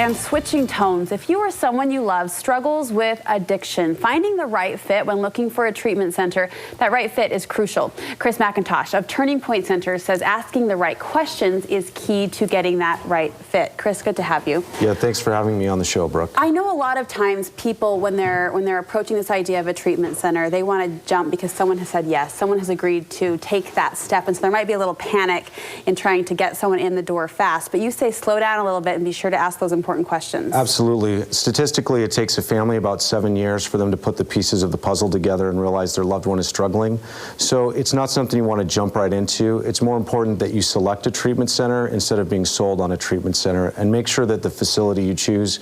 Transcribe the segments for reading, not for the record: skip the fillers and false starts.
And switching tones, if you or someone you love struggles with addiction, finding the right fit when looking for a treatment center, that right fit is crucial. Chris Mackintosh of Turning Point Center says asking the right questions is key to getting that right fit. Chris, good to have you. Yeah, thanks for having me on the show, Brooke. I know a lot of times people, when they're approaching this idea of a treatment center, they want to jump because someone has said yes, someone has agreed to take that step, and so there might be a little panic in trying to get someone in the door fast. But you say slow down a little bit and be sure to ask those important questions. Absolutely. Statistically, it takes a family about 7 years for them to put the pieces of the puzzle together and realize their loved one is struggling. So it's not something you want to jump right into. It's more important that you select a treatment center instead of being sold on a treatment center, and make sure that the facility you choose,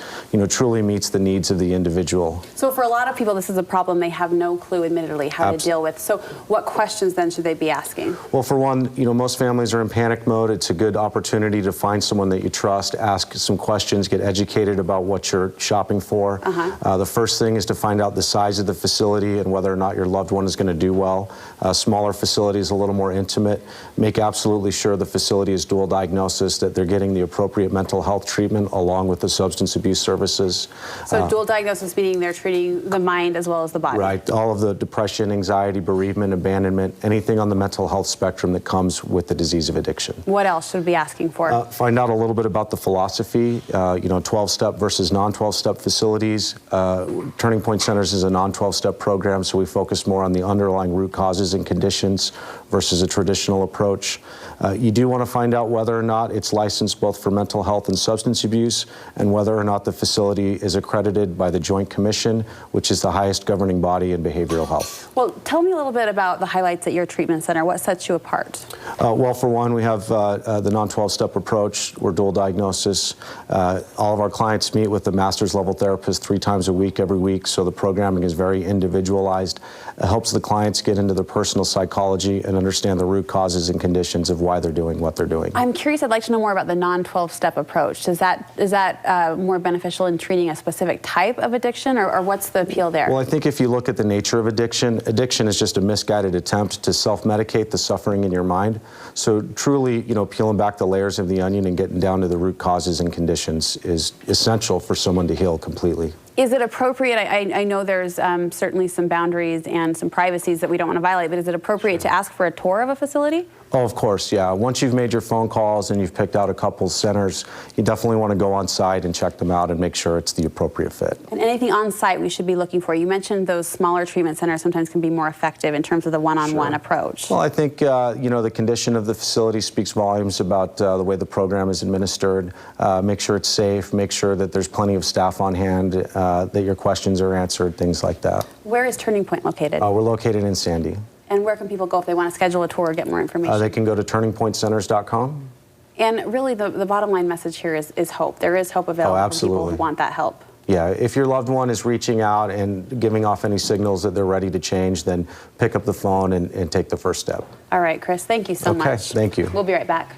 truly meets the needs of the individual. So for a lot of people, this is a problem they have no clue, admittedly, how to deal with. So what questions then should they be asking? Well, for one, most families are in panic mode. It's a good opportunity to find someone that you trust, ask some questions, get educated about what you're shopping for. The first thing is to find out the size of the facility and whether or not your loved one is going to do well. Smaller facilities, a little more intimate. Make absolutely sure the facility is dual diagnosis, that they're getting the appropriate mental health treatment along with the substance abuse services. So dual diagnosis meaning they're treating the mind as well as the body. Right. All of the depression, anxiety, bereavement, abandonment, anything on the mental health spectrum that comes with the disease of addiction. What else should we be asking for? Find out a little bit about the philosophy, 12-step versus non-12-step facilities. Turning Point Centers is a non-12-step program, so we focus more on the underlying root causes and conditions versus a traditional approach. You do want to find out whether or not it's licensed both for mental health and substance abuse, and whether or not the facility is accredited by the Joint Commission, which is the highest governing body in behavioral health. Well, tell me a little bit about the highlights at your treatment center. What sets you apart? Well, for one, we have the non-12-step approach. We're dual diagnosis. All of our clients meet with the master's level therapist 3 times a week, every week, so the programming is very individualized. It helps the clients get into their personal psychology and understand the root causes and conditions of why they're doing what they're doing. I'm curious, I'd like to know more about the non-12-step approach. Is that more beneficial in treating a specific type of addiction, or what's the appeal there? Well, I think if you look at the nature of addiction, addiction is just a misguided attempt to self-medicate the suffering in your mind. So truly, peeling back the layers of the onion and getting down to the root causes and conditions is essential for someone to heal completely. Is it appropriate, I know there's certainly some boundaries and some privacies that we don't want to violate, but is it appropriate to ask for a tour of a facility? Oh, of course, yeah. Once you've made your phone calls and you've picked out a couple centers, you definitely want to go on site and check them out and make sure it's the appropriate fit. And anything on site we should be looking for? You mentioned those smaller treatment centers sometimes can be more effective in terms of the one-on-one approach. Well, I think, the condition of the facility speaks volumes about the way the program is administered. Make sure it's safe, make sure that there's plenty of staff on hand, that your questions are answered, things like that. Where is Turning Point located? We're located in Sandy. And where can people go if they want to schedule a tour or get more information? They can go to turningpointcenters.com. And really the bottom line message here is hope. There is hope available for people who want that help. Yeah, if your loved one is reaching out and giving off any signals that they're ready to change, then pick up the phone and take the first step. All right, Chris, thank you so much. Okay, thank you. We'll be right back.